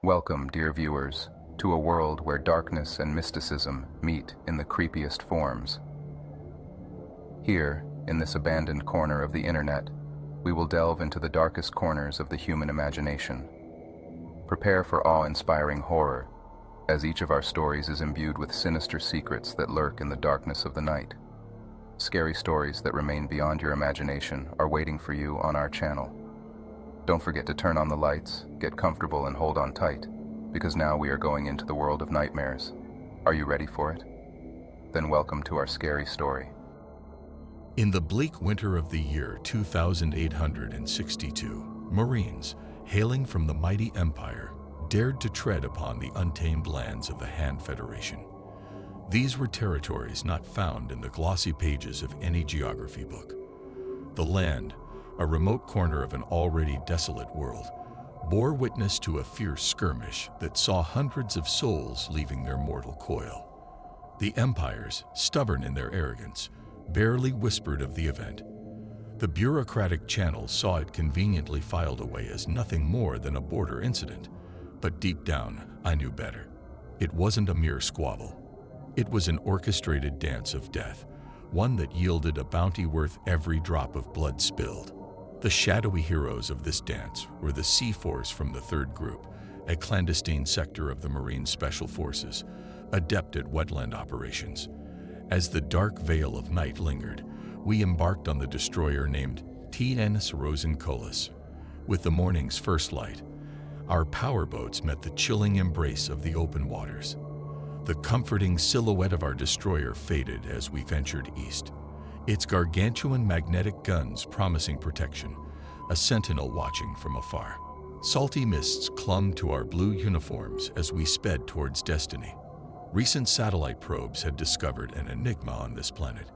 Welcome, dear viewers, to a world where darkness and mysticism meet in the creepiest forms. Here, in this abandoned corner of the internet, we will delve into the darkest corners of the human imagination. Prepare for awe-inspiring horror, as each of our stories is imbued with sinister secrets that lurk in the darkness of the night. Scary stories that remain beyond your imagination are waiting for you on our channel. Don't forget to turn on the lights, get comfortable, and hold on tight, because now we are going into the world of nightmares. Are you ready for it? Then welcome to our scary story. In the bleak winter of the year 2862, Marines, hailing from the mighty empire, dared to tread upon the untamed lands of the Han Federation. These were territories not found in the glossy pages of any geography book. The land, a remote corner of an already desolate world, bore witness to a fierce skirmish that saw hundreds of souls leaving their mortal coil. The empires, stubborn in their arrogance, barely whispered of the event. The bureaucratic channels saw it conveniently filed away as nothing more than a border incident. But deep down, I knew better. It wasn't a mere squabble. It was an orchestrated dance of death, one that yielded a bounty worth every drop of blood spilled. The shadowy heroes of this dance were the Sea Force from the 3rd Group, a clandestine sector of the Marine Special Forces, adept at wetland operations. As the dark veil of night lingered, we embarked on the destroyer named T.N.S. Rosencolas. With the morning's first light, our powerboats met the chilling embrace of the open waters. The comforting silhouette of our destroyer faded as we ventured east, its gargantuan magnetic guns promising protection, a sentinel watching from afar. Salty mists clung to our blue uniforms as we sped towards destiny. Recent satellite probes had discovered an enigma on this planet.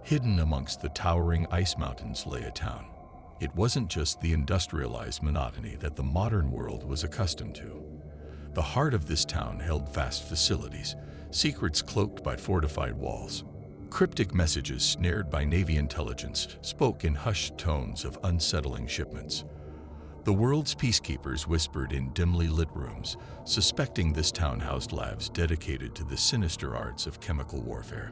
Hidden amongst the towering ice mountains lay a town. It wasn't just the industrialized monotony that the modern world was accustomed to. The heart of this town held vast facilities, secrets cloaked by fortified walls. Cryptic messages snared by Navy intelligence spoke in hushed tones of unsettling shipments. The world's peacekeepers whispered in dimly lit rooms, suspecting this town housed labs dedicated to the sinister arts of chemical warfare.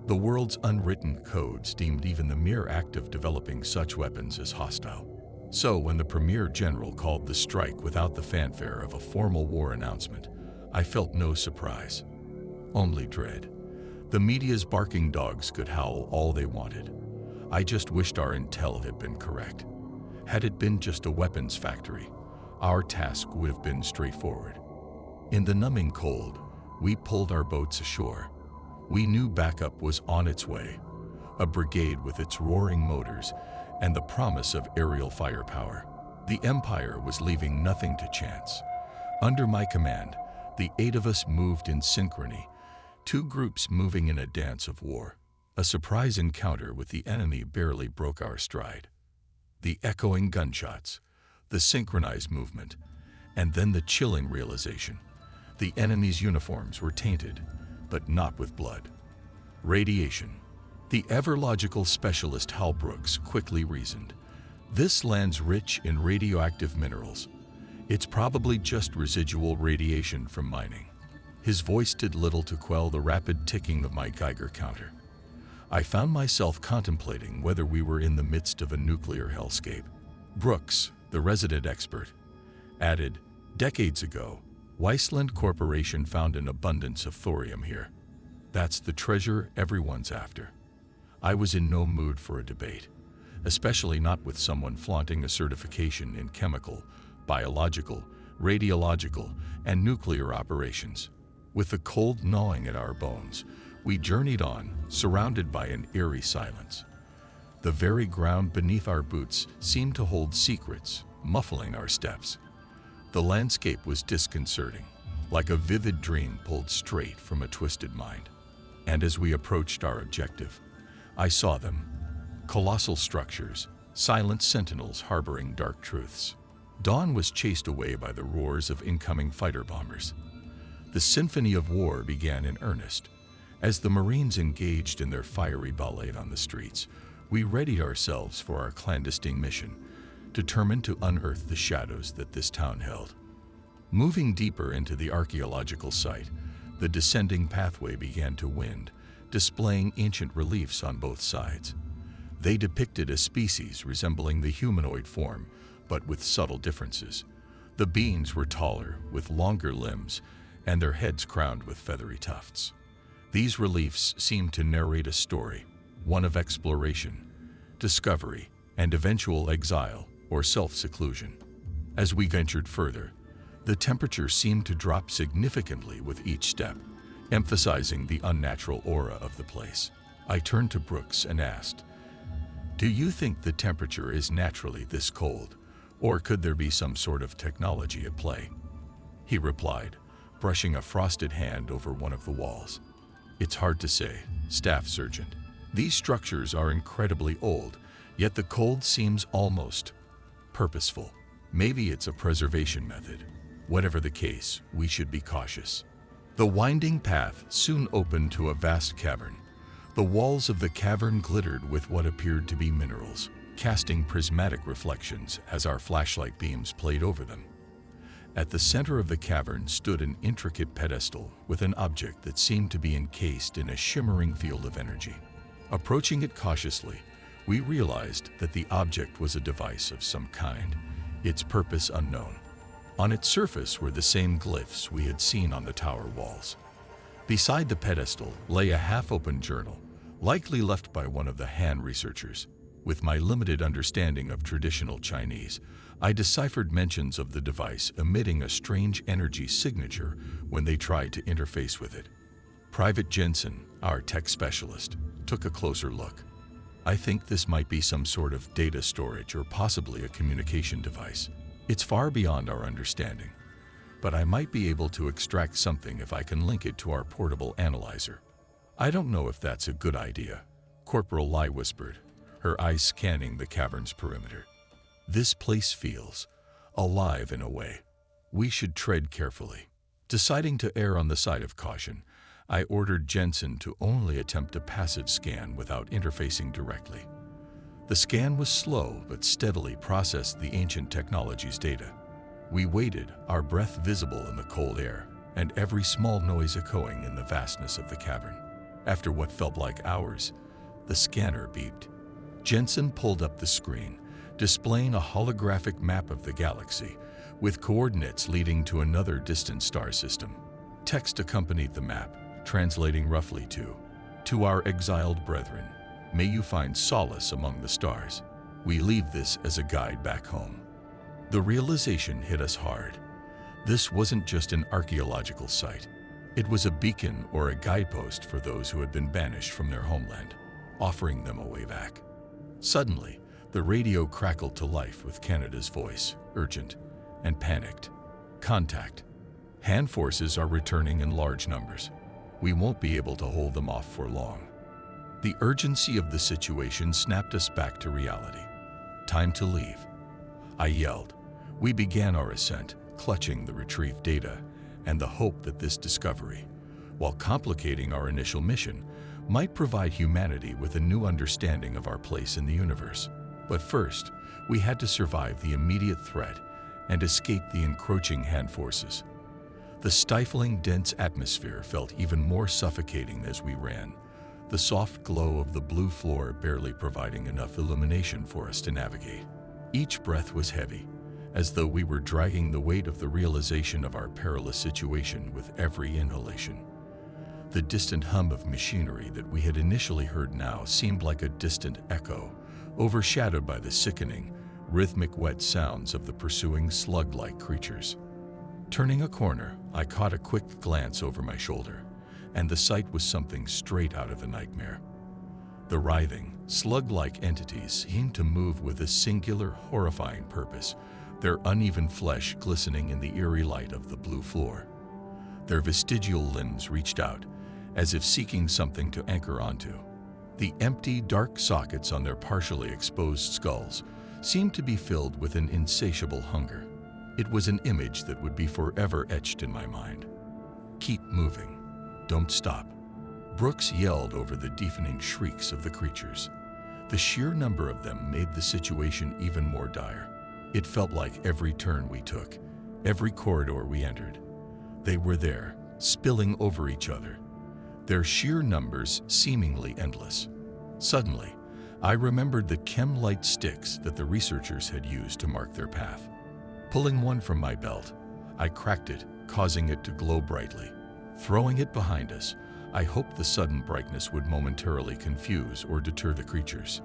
The world's unwritten codes deemed even the mere act of developing such weapons as hostile. So when the Premier General called the strike without the fanfare of a formal war announcement, I felt no surprise, only dread. The media's barking dogs could howl all they wanted. I just wished our intel had been correct. Had it been just a weapons factory, our task would have been straightforward. In the numbing cold, we pulled our boats ashore. We knew backup was on its way, a brigade with its roaring motors and the promise of aerial firepower. The Empire was leaving nothing to chance. Under my command, the 8 of us moved in synchrony, 2 groups moving in a dance of war. A surprise encounter with the enemy barely broke our stride. The echoing gunshots, the synchronized movement, and then the chilling realization. The enemy's uniforms were tainted, but not with blood. Radiation. The ever-logical specialist Hal Brooks quickly reasoned. This land's rich in radioactive minerals. It's probably just residual radiation from mining. His voice did little to quell the rapid ticking of my Geiger counter. I found myself contemplating whether we were in the midst of a nuclear hellscape. Brooks, the resident expert, added, "Decades ago, Weissland Corporation found an abundance of thorium here. That's the treasure everyone's after." I was in no mood for a debate, especially not with someone flaunting a certification in chemical, biological, radiological, and nuclear operations. With the cold gnawing at our bones, we journeyed on, surrounded by an eerie silence. The very ground beneath our boots seemed to hold secrets, muffling our steps. The landscape was disconcerting, like a vivid dream pulled straight from a twisted mind. And as we approached our objective, I saw them. Colossal structures, silent sentinels harboring dark truths. Dawn was chased away by the roars of incoming fighter bombers. The symphony of war began in earnest. As the Marines engaged in their fiery ballet on the streets, we readied ourselves for our clandestine mission, determined to unearth the shadows that this town held. Moving deeper into the archaeological site, the descending pathway began to wind, displaying ancient reliefs on both sides. They depicted a species resembling the humanoid form, but with subtle differences. The beings were taller, with longer limbs, and their heads crowned with feathery tufts. These reliefs seemed to narrate a story, one of exploration, discovery, and eventual exile or self-seclusion. As we ventured further, the temperature seemed to drop significantly with each step, emphasizing the unnatural aura of the place. I turned to Brooks and asked, "Do you think the temperature is naturally this cold, or could there be some sort of technology at play?" He replied, brushing a frosted hand over one of the walls. "It's hard to say, Staff Sergeant. These structures are incredibly old, yet the cold seems almost purposeful. Maybe it's a preservation method. Whatever the case, we should be cautious." The winding path soon opened to a vast cavern. The walls of the cavern glittered with what appeared to be minerals, casting prismatic reflections as our flashlight beams played over them. At the center of the cavern stood an intricate pedestal with an object that seemed to be encased in a shimmering field of energy. Approaching it cautiously, we realized that the object was a device of some kind, its purpose unknown. On its surface were the same glyphs we had seen on the tower walls. Beside the pedestal lay a half-open journal, likely left by one of the Han researchers. With my limited understanding of traditional Chinese, I deciphered mentions of the device emitting a strange energy signature when they tried to interface with it. Private Jensen, our tech specialist, took a closer look. "I think this might be some sort of data storage or possibly a communication device. It's far beyond our understanding, but I might be able to extract something if I can link it to our portable analyzer." "I don't know if that's a good idea," Corporal Lai whispered, her eyes scanning the cavern's perimeter. "This place feels alive in a way. We should tread carefully." Deciding to err on the side of caution, I ordered Jensen to only attempt a passive scan without interfacing directly. The scan was slow but steadily processed the ancient technology's data. We waited, our breath visible in the cold air, and every small noise echoing in the vastness of the cavern. After what felt like hours, the scanner beeped. Jensen pulled up the screen, displaying a holographic map of the galaxy, with coordinates leading to another distant star system. Text accompanied the map, translating roughly to our exiled brethren, may you find solace among the stars. We leave this as a guide back home. The realization hit us hard. This wasn't just an archaeological site. It was a beacon or a guidepost for those who had been banished from their homeland, offering them a way back. Suddenly, the radio crackled to life with Canada's voice, urgent and panicked. "Contact. Han forces are returning in large numbers. We won't be able to hold them off for long." The urgency of the situation snapped us back to reality. "Time to leave," I yelled. We began our ascent, clutching the retrieved data and the hope that this discovery, while complicating our initial mission, might provide humanity with a new understanding of our place in the universe. But first, we had to survive the immediate threat and escape the encroaching Han forces. The stifling, dense atmosphere felt even more suffocating as we ran, the soft glow of the blue floor barely providing enough illumination for us to navigate. Each breath was heavy, as though we were dragging the weight of the realization of our perilous situation with every inhalation. The distant hum of machinery that we had initially heard now seemed like a distant echo, overshadowed by the sickening, rhythmic wet sounds of the pursuing slug-like creatures. Turning a corner, I caught a quick glance over my shoulder, and the sight was something straight out of a nightmare. The writhing, slug-like entities seemed to move with a singular, horrifying purpose, their uneven flesh glistening in the eerie light of the blue floor. Their vestigial limbs reached out, as if seeking something to anchor onto. The empty, dark sockets on their partially exposed skulls seemed to be filled with an insatiable hunger. It was an image that would be forever etched in my mind. "Keep moving. Don't stop," Brooks yelled over the deafening shrieks of the creatures. The sheer number of them made the situation even more dire. It felt like every turn we took, Every corridor we entered, they were there, spilling over each other, their sheer numbers seemingly endless. Suddenly, I remembered the chem light sticks that the researchers had used to mark their path. Pulling one from my belt, I cracked it, causing it to glow brightly. Throwing it behind us, I hoped the sudden brightness would momentarily confuse or deter the creatures.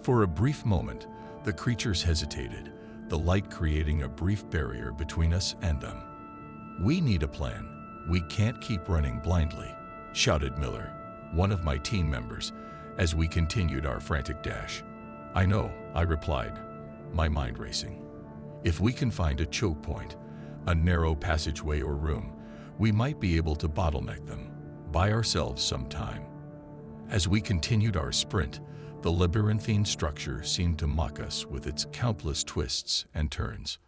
For a brief moment, the creatures hesitated, the light creating a brief barrier between us and them. "We need a plan. We can't keep running blindly," shouted Miller, one of my team members, as we continued our frantic dash. "I know," I replied, my mind racing. "If we can find a choke point, a narrow passageway or room, we might be able to bottleneck them, buy ourselves some time." As we continued our sprint, the labyrinthine structure seemed to mock us with its countless twists and turns.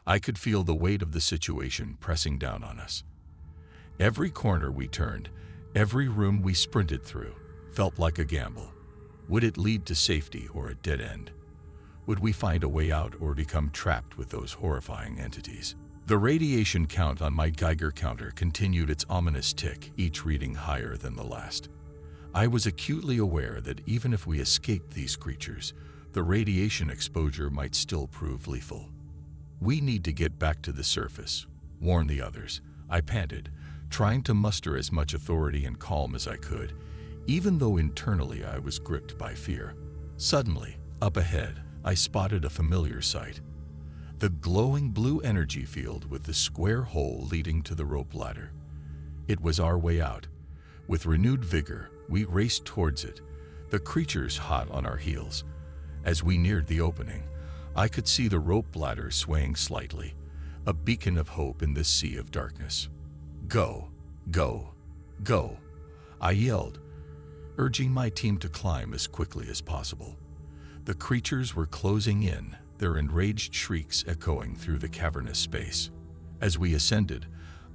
I could feel the weight of the situation pressing down on us. Every corner we turned, every room we sprinted through, felt like a gamble. Would it lead to safety or a dead end? Would we find a way out or become trapped with those horrifying entities? The radiation count on my Geiger counter continued its ominous tick, each reading higher than the last. I was acutely aware that even if we escaped these creatures, the radiation exposure might still prove lethal. "We need to get back to the surface," warned the others. I panted, trying to muster as much authority and calm as I could, even though internally I was gripped by fear. Suddenly, up ahead, I spotted a familiar sight. The glowing blue energy field with the square hole leading to the rope ladder. It was our way out. With renewed vigor, we raced towards it, the creatures hot on our heels. As we neared the opening, I could see the rope ladder swaying slightly, a beacon of hope in this sea of darkness. "Go, go, go," I yelled, urging my team to climb as quickly as possible. The creatures were closing in, their enraged shrieks echoing through the cavernous space. As we ascended,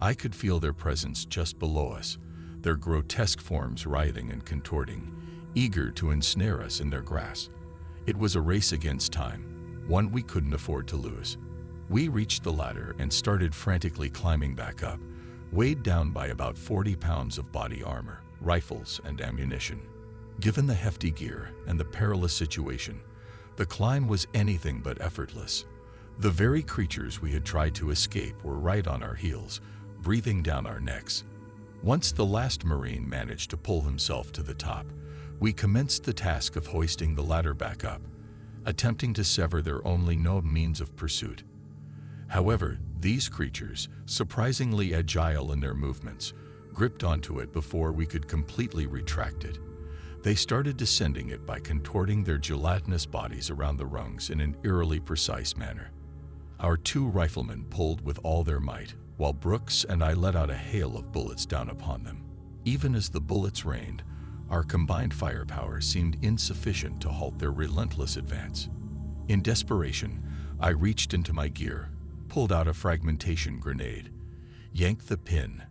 I could feel their presence just below us, their grotesque forms writhing and contorting, eager to ensnare us in their grasp. It was a race against time, one we couldn't afford to lose. We reached the ladder and started frantically climbing back up, weighed down by about 40 pounds of body armor, rifles, and ammunition. Given the hefty gear and the perilous situation, the climb was anything but effortless. The very creatures we had tried to escape were right on our heels, breathing down our necks. Once the last Marine managed to pull himself to the top, we commenced the task of hoisting the ladder back up, attempting to sever their only known means of pursuit. However, these creatures, surprisingly agile in their movements, gripped onto it before we could completely retract it. They started descending it by contorting their gelatinous bodies around the rungs in an eerily precise manner. Our two riflemen pulled with all their might, while Brooks and I let out a hail of bullets down upon them. Even as the bullets rained, our combined firepower seemed insufficient to halt their relentless advance. In desperation, I reached into my gear, pulled out a fragmentation grenade, yanked the pin,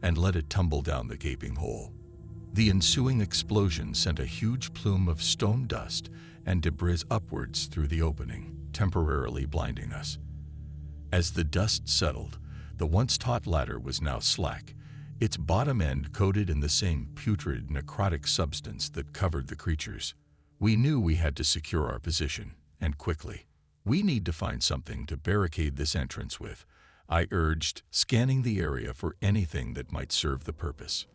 and let it tumble down the gaping hole. The ensuing explosion sent a huge plume of stone dust and debris upwards through the opening, temporarily blinding us. As the dust settled, the once taut ladder was now slack, its bottom end coated in the same putrid, necrotic substance that covered the creatures. We knew we had to secure our position, and quickly. "We need to find something to barricade this entrance with," I urged, scanning the area for anything that might serve the purpose.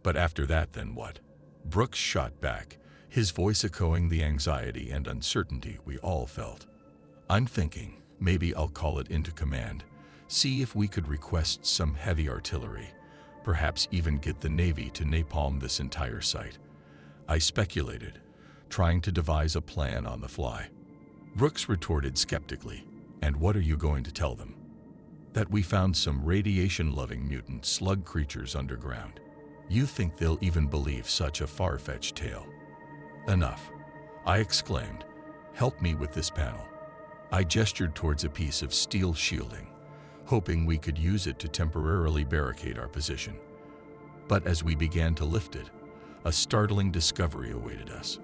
"But after that, then what?" Brooks shot back, his voice echoing the anxiety and uncertainty we all felt. "I'm thinking maybe I'll call it into command, see if we could request some heavy artillery, perhaps even get the Navy to napalm this entire site," I speculated, trying to devise a plan on the fly. Brooks retorted skeptically, "And what are you going to tell them?" "That we found some radiation-loving mutant slug creatures underground. You think they'll even believe such a far-fetched tale?" "Enough," I exclaimed. "Help me with this panel." I gestured towards a piece of steel shielding, hoping we could use it to temporarily barricade our position. But as we began to lift it, a startling discovery awaited us.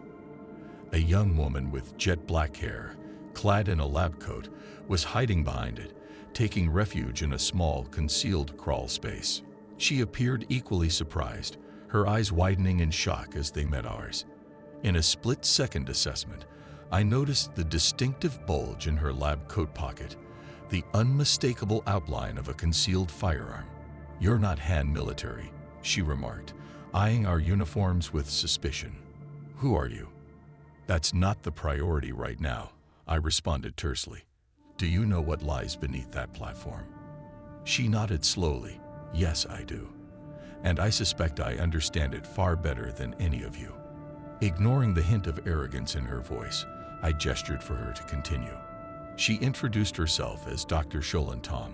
A young woman with jet black hair, clad in a lab coat, was hiding behind it, taking refuge in a small, concealed crawl space. She appeared equally surprised, her eyes widening in shock as they met ours. In a split-second assessment, I noticed the distinctive bulge in her lab coat pocket, the unmistakable outline of a concealed firearm. "You're not hand military," she remarked, eyeing our uniforms with suspicion. "Who are you?" "That's not the priority right now," I responded tersely. "Do you know what lies beneath that platform?" She nodded slowly. "Yes, I do. And I suspect I understand it far better than any of you." Ignoring the hint of arrogance in her voice, I gestured for her to continue. She introduced herself as Dr. Shuttle,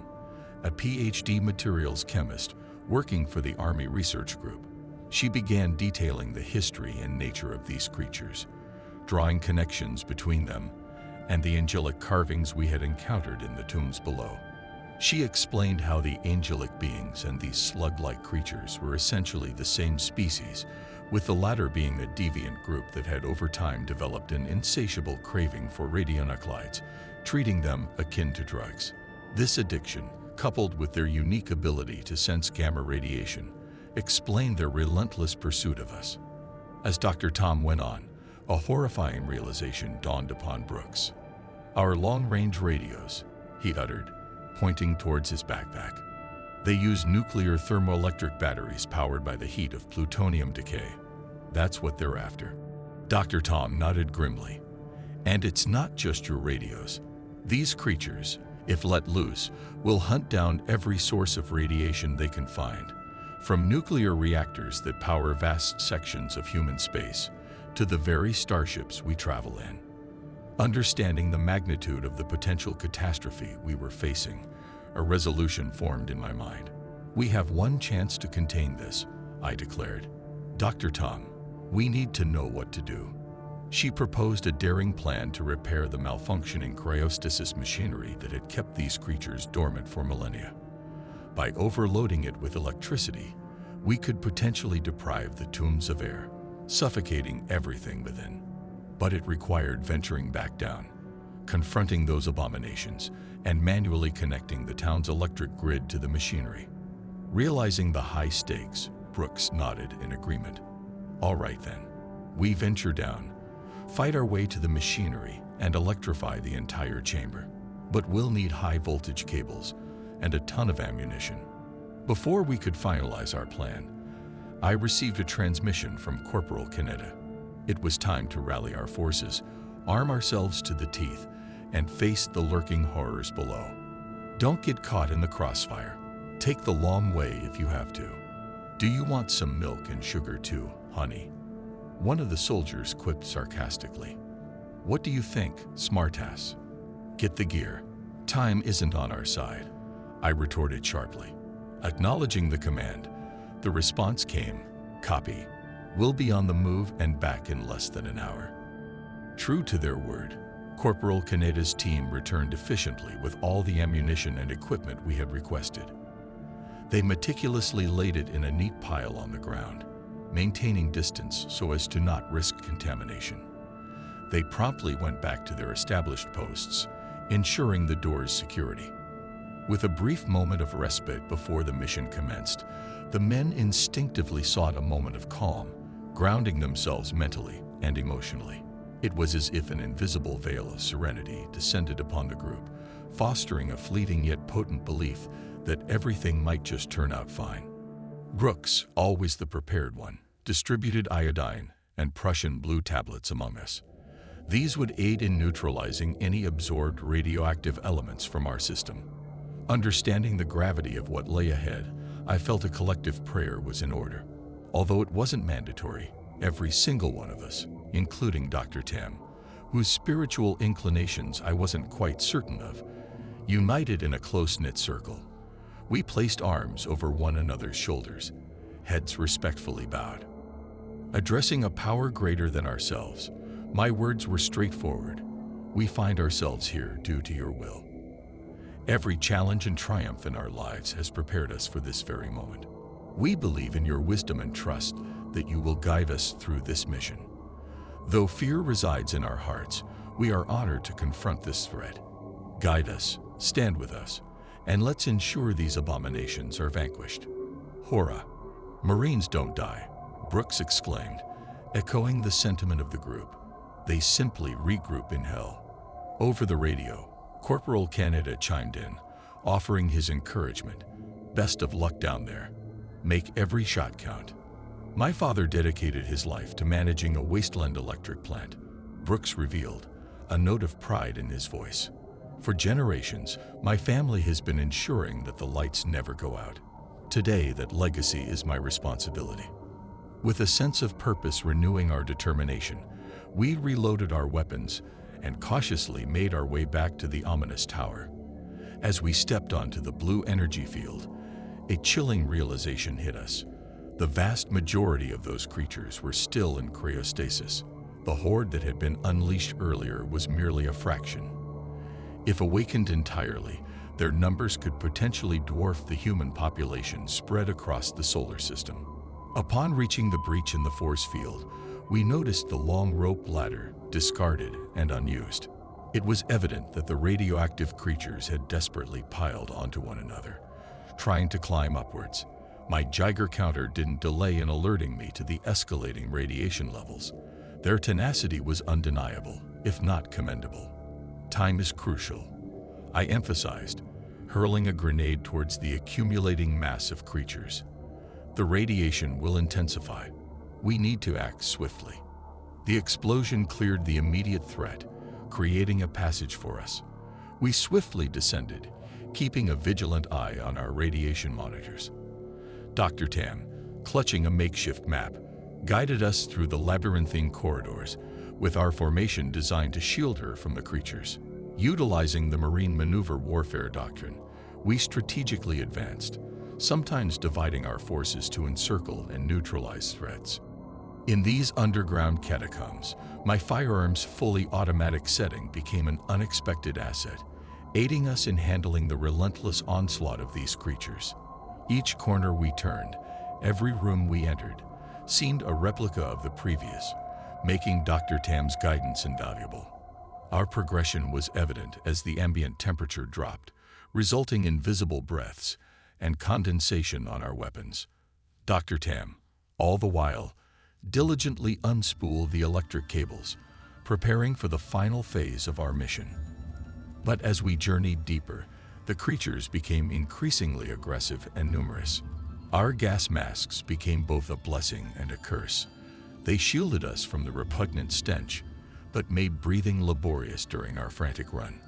a PhD materials chemist working for the Army Research Group. She began detailing the history and nature of these creatures, drawing connections between them and the angelic carvings we had encountered in the tombs below. She explained how the angelic beings and these slug-like creatures were essentially the same species, with the latter being a deviant group that had over time developed an insatiable craving for radionuclides, treating them akin to drugs. This addiction, coupled with their unique ability to sense gamma radiation, explained their relentless pursuit of us. As Dr. Tom went on, a horrifying realization dawned upon Brooks. "Our long-range radios," he uttered, pointing towards his backpack. "They use nuclear thermoelectric batteries powered by the heat of plutonium decay. That's what they're after." Dr. Tom nodded grimly. "And it's not just your radios. These creatures, if let loose, will hunt down every source of radiation they can find, from nuclear reactors that power vast sections of human space to the very starships we travel in." Understanding the magnitude of the potential catastrophe we were facing, a resolution formed in my mind. "We have one chance to contain this," I declared. "Dr. Tom, we need to know what to do." She proposed a daring plan to repair the malfunctioning cryostasis machinery that had kept these creatures dormant for millennia. By overloading it with electricity, we could potentially deprive the tombs of air, suffocating everything within. But it required venturing back down, confronting those abominations, and manually connecting the town's electric grid to the machinery. Realizing the high stakes, Brooks nodded in agreement. "All right then, we venture down, fight our way to the machinery, and electrify the entire chamber. But we'll need high-voltage cables and a ton of ammunition." Before we could finalize our plan, I received a transmission from Corporal Kaneda. It was time to rally our forces, arm ourselves to the teeth, and face the lurking horrors below. "Don't get caught in the crossfire. Take the long way if you have to. Do you want some milk and sugar too, honey?" One of the soldiers quipped sarcastically. "What do you think, smartass? Get the gear. Time isn't on our side," I retorted sharply. Acknowledging the command, the response came, "Copy. We'll be on the move and back in less than an hour." True to their word, Corporal Kaneda's team returned efficiently with all the ammunition and equipment we had requested. They meticulously laid it in a neat pile on the ground, maintaining distance so as to not risk contamination. They promptly went back to their established posts, ensuring the door's security. With a brief moment of respite before the mission commenced, the men instinctively sought a moment of calm, grounding themselves mentally and emotionally. It was as if an invisible veil of serenity descended upon the group, fostering a fleeting yet potent belief that everything might just turn out fine. Brooks, always the prepared one, distributed iodine and Prussian blue tablets among us. These would aid in neutralizing any absorbed radioactive elements from our system. Understanding the gravity of what lay ahead, I felt a collective prayer was in order. Although it wasn't mandatory, every single one of us, including Dr. Tam, whose spiritual inclinations I wasn't quite certain of, united in a close-knit circle. We placed arms over one another's shoulders, heads respectfully bowed. Addressing a power greater than ourselves, my words were straightforward. "We find ourselves here due to your will. Every challenge and triumph in our lives has prepared us for this very moment. We believe in your wisdom and trust that you will guide us through this mission. Though fear resides in our hearts, we are honored to confront this threat. Guide us, stand with us, and let's ensure these abominations are vanquished. Hora, Marines don't die, Brooks exclaimed, echoing the sentiment of the group. They simply regroup in hell. Over the radio, Corporal Canada chimed in, offering his encouragement. Best of luck down there. Make every shot count. My father dedicated his life to managing a wasteland electric plant, Brooks revealed, a note of pride in his voice. For generations, my family has been ensuring that the lights never go out. Today, that legacy is my responsibility. With a sense of purpose renewing our determination, we reloaded our weapons and cautiously made our way back to the ominous tower. As we stepped onto the blue energy field, a chilling realization hit us. The vast majority of those creatures were still in cryostasis. The horde that had been unleashed earlier was merely a fraction. If awakened entirely, their numbers could potentially dwarf the human population spread across the solar system. Upon reaching the breach in the force field, we noticed the long rope ladder, discarded and unused. It was evident that the radioactive creatures had desperately piled onto one another, trying to climb upwards. My Geiger counter didn't delay in alerting me to the escalating radiation levels. Their tenacity was undeniable, if not commendable. Time is crucial, I emphasized, hurling a grenade towards the accumulating mass of creatures. The radiation will intensify. We need to act swiftly. The explosion cleared the immediate threat, creating a passage for us. We swiftly descended, keeping a vigilant eye on our radiation monitors. Dr. Tam, clutching a makeshift map, guided us through the labyrinthine corridors, with our formation designed to shield her from the creatures. Utilizing the Marine maneuver warfare doctrine, we strategically advanced, sometimes dividing our forces to encircle and neutralize threats. In these underground catacombs, my firearm's fully automatic setting became an unexpected asset, aiding us in handling the relentless onslaught of these creatures. Each corner we turned, every room we entered, seemed a replica of the previous, making Dr. Tam's guidance invaluable. Our progression was evident as the ambient temperature dropped, resulting in visible breaths and condensation on our weapons. Dr. Tam, all the while, diligently unspooled the electric cables, preparing for the final phase of our mission. But as we journeyed deeper, the creatures became increasingly aggressive and numerous. Our gas masks became both a blessing and a curse. They shielded us from the repugnant stench, but made breathing laborious during our frantic run.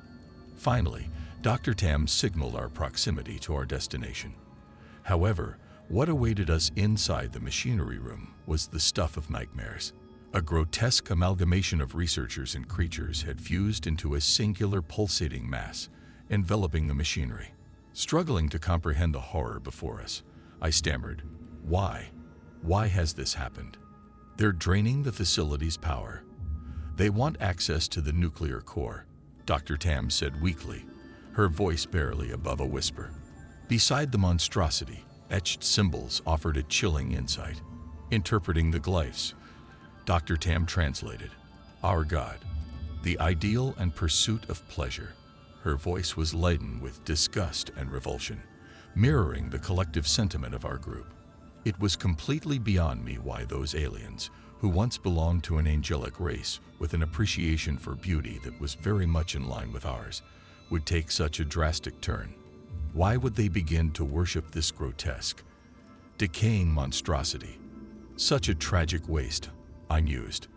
Finally, Dr. Tam signaled our proximity to our destination. However, what awaited us inside the machinery room was the stuff of nightmares. A grotesque amalgamation of researchers and creatures had fused into a singular pulsating mass, enveloping the machinery. Struggling to comprehend the horror before us, I stammered, "Why? Why has this happened?" "They're draining the facility's power. They want access to the nuclear core," Dr. Tam said weakly, her voice barely above a whisper. Beside the monstrosity, etched symbols offered a chilling insight. Interpreting the glyphs, Dr. Tam translated, "Our God, the ideal and pursuit of pleasure." Her voice was laden with disgust and revulsion, mirroring the collective sentiment of our group. It was completely beyond me why those aliens, who once belonged to an angelic race with an appreciation for beauty that was very much in line with ours, would take such a drastic turn. Why would they begin to worship this grotesque, decaying monstrosity? Such a tragic waste, I mused.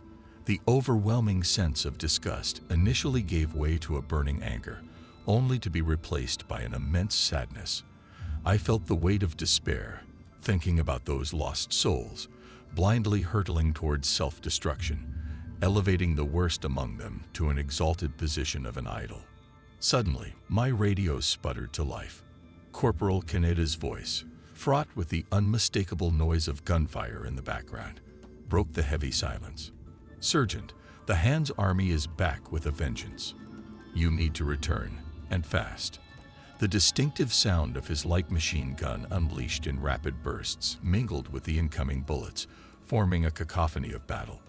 The overwhelming sense of disgust initially gave way to a burning anger, only to be replaced by an immense sadness. I felt the weight of despair, thinking about those lost souls, blindly hurtling towards self-destruction, elevating the worst among them to an exalted position of an idol. Suddenly, my radio sputtered to life. Corporal Kaneda's voice, fraught with the unmistakable noise of gunfire in the background, broke the heavy silence. "Sergeant, the Hands Army is back with a vengeance. You need to return, and fast." The distinctive sound of his light machine gun unleashed in rapid bursts mingled with the incoming bullets, forming a cacophony of battle.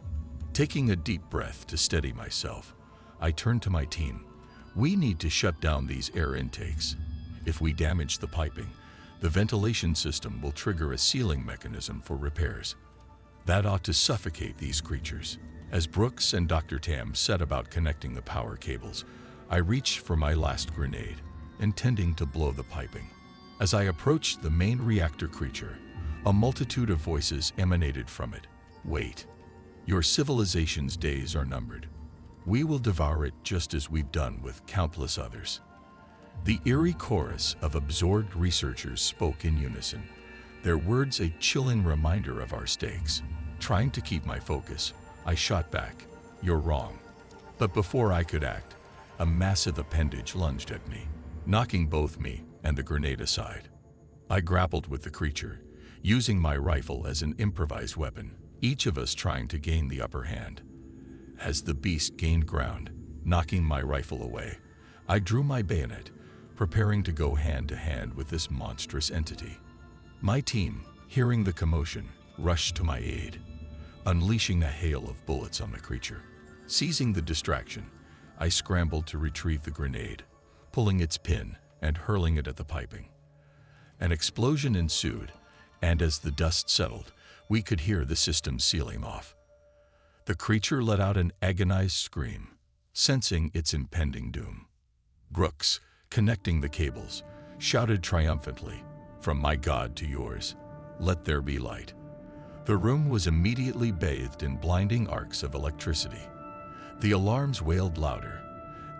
Taking a deep breath to steady myself, I turned to my team. "We need to shut down these air intakes. If we damage the piping, the ventilation system will trigger a sealing mechanism for repairs. That ought to suffocate these creatures. As Brooks and Dr. Tam set about connecting the power cables, I reached for my last grenade, intending to blow the piping. As I approached the main reactor creature, a multitude of voices emanated from it. Wait. Your civilization's days are numbered. We will devour it just as we've done with countless others. The eerie chorus of absorbed researchers spoke in unison, their words a chilling reminder of our stakes. Trying to keep my focus, I shot back, "You're wrong." But before I could act, a massive appendage lunged at me, knocking both me and the grenade aside. I grappled with the creature, using my rifle as an improvised weapon, each of us trying to gain the upper hand. As the beast gained ground, knocking my rifle away, I drew my bayonet, preparing to go hand to hand with this monstrous entity. My team, hearing the commotion, rushed to my aid, unleashing a hail of bullets on the creature. Seizing the distraction, I scrambled to retrieve the grenade, pulling its pin and hurling it at the piping. An explosion ensued, and as the dust settled, we could hear the system sealing off. The creature let out an agonized scream, sensing its impending doom. Brooks, connecting the cables, shouted triumphantly, "From my God to yours, let there be light." The room was immediately bathed in blinding arcs of electricity. The alarms wailed louder,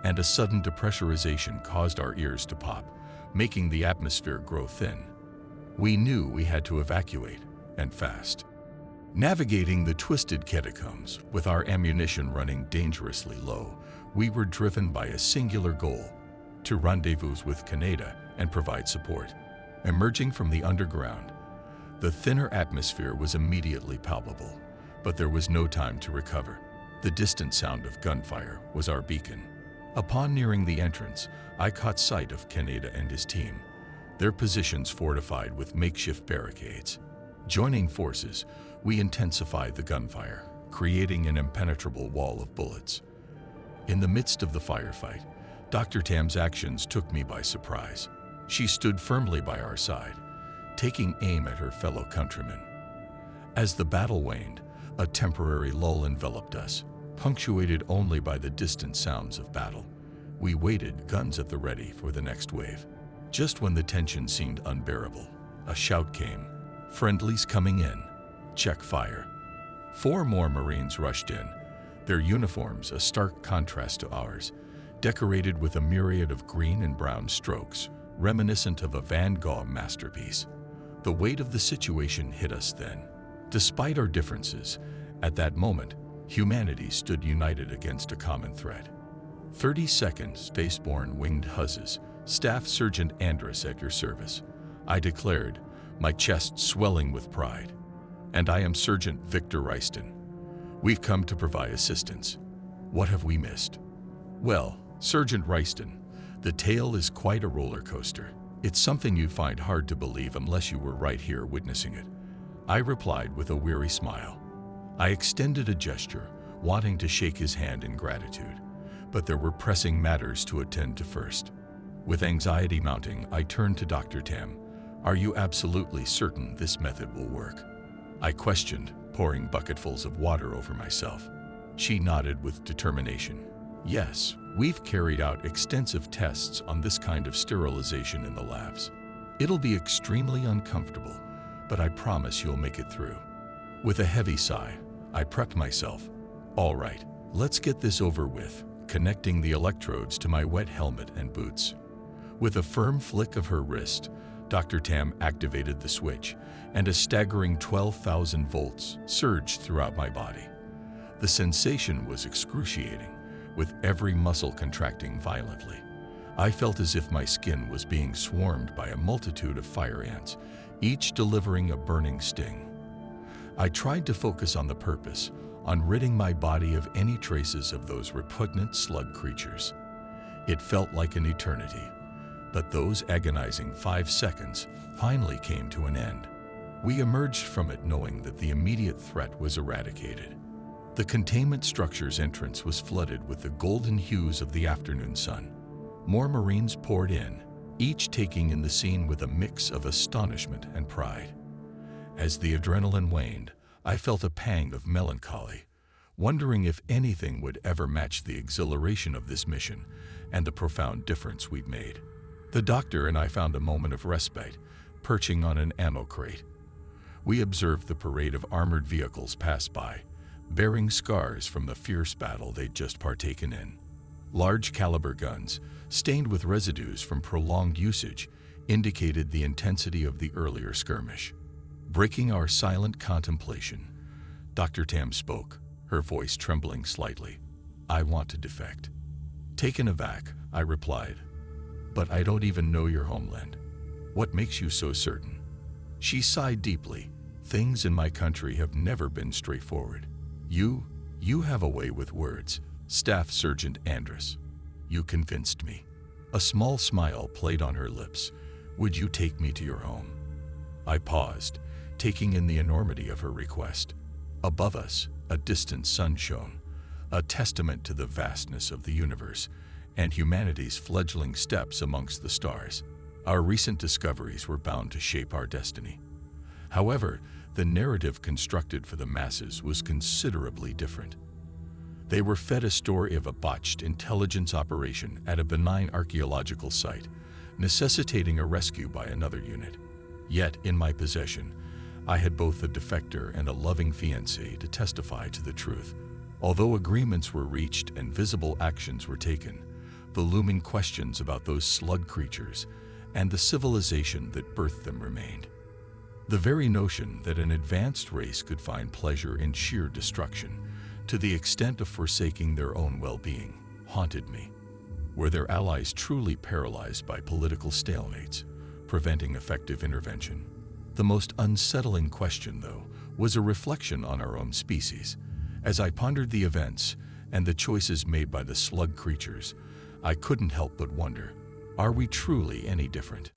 and a sudden depressurization caused our ears to pop, making the atmosphere grow thin. We knew we had to evacuate, and fast. Navigating the twisted catacombs with our ammunition running dangerously low, we were driven by a singular goal: to rendezvous with Canada and provide support. Emerging from the underground, the thinner atmosphere was immediately palpable, but there was no time to recover. The distant sound of gunfire was our beacon. Upon nearing the entrance, I caught sight of Canada and his team, their positions fortified with makeshift barricades. Joining forces, we intensified the gunfire, creating an impenetrable wall of bullets. In the midst of the firefight, Dr. Tam's actions took me by surprise. She stood firmly by our side, taking aim at her fellow countrymen. As the battle waned, a temporary lull enveloped us, punctuated only by the distant sounds of battle. We waited, guns at the ready, for the next wave. Just when the tension seemed unbearable, a shout came, "Friendlies coming in. Check fire." 4 more Marines rushed in, their uniforms a stark contrast to ours, decorated with a myriad of green and brown strokes, reminiscent of a Van Gogh masterpiece. The weight of the situation hit us then. Despite our differences, at that moment, humanity stood united against a common threat. 32nd Spaceborne Winged Huzzes, Staff Sergeant Andrus at your service, I declared, my chest swelling with pride. And I am Sergeant Victor Reiston. We've come to provide assistance. What have we missed? Well, Sergeant Reiston, the tale is quite a roller coaster. It's something you find hard to believe unless you were right here witnessing it. I replied with a weary smile. I extended a gesture, wanting to shake his hand in gratitude, but there were pressing matters to attend to first. With anxiety mounting, I turned to Dr. Tam. Are you absolutely certain this method will work? I questioned, pouring bucketfuls of water over myself. She nodded with determination. Yes, we've carried out extensive tests on this kind of sterilization in the labs. It'll be extremely uncomfortable, but I promise you'll make it through. With a heavy sigh, I prepped myself. All right, let's get this over with, connecting the electrodes to my wet helmet and boots. With a firm flick of her wrist, Dr. Tam activated the switch, and a staggering 12,000 volts surged throughout my body. The sensation was excruciating, with every muscle contracting violently. I felt as if my skin was being swarmed by a multitude of fire ants, each delivering a burning sting. I tried to focus on the purpose, on ridding my body of any traces of those repugnant slug creatures. It felt like an eternity, but those agonizing 5 seconds finally came to an end. We emerged from it knowing that the immediate threat was eradicated. The containment structure's entrance was flooded with the golden hues of the afternoon sun. More Marines poured in, each taking in the scene with a mix of astonishment and pride. As the adrenaline waned, I felt a pang of melancholy, wondering if anything would ever match the exhilaration of this mission and the profound difference we'd made. The doctor and I found a moment of respite, perching on an ammo crate. We observed the parade of armored vehicles pass by, bearing scars from the fierce battle they'd just partaken in. Large caliber guns, stained with residues from prolonged usage, indicated the intensity of the earlier skirmish. Breaking our silent contemplation, Dr. Tam spoke, her voice trembling slightly. "I want to defect." Taken aback, I replied, "But I don't even know your homeland. What makes you so certain?" She sighed deeply. "Things in my country have never been straightforward. You have a way with words, Staff Sergeant Andrus. You convinced me." A small smile played on her lips. "Would you take me to your home?" I paused, taking in the enormity of her request. Above us, a distant sun shone, a testament to the vastness of the universe and humanity's fledgling steps amongst the stars. Our recent discoveries were bound to shape our destiny. However, the narrative constructed for the masses was considerably different. They were fed a story of a botched intelligence operation at a benign archaeological site, necessitating a rescue by another unit. Yet, in my possession, I had both a defector and a loving fiancé to testify to the truth. Although agreements were reached and visible actions were taken, the looming questions about those slug creatures and the civilization that birthed them remained. The very notion that an advanced race could find pleasure in sheer destruction, to the extent of forsaking their own well-being, haunted me. Were their allies truly paralyzed by political stalemates, preventing effective intervention? The most unsettling question, though, was a reflection on our own species. As I pondered the events and the choices made by the slug creatures, I couldn't help but wonder, are we truly any different?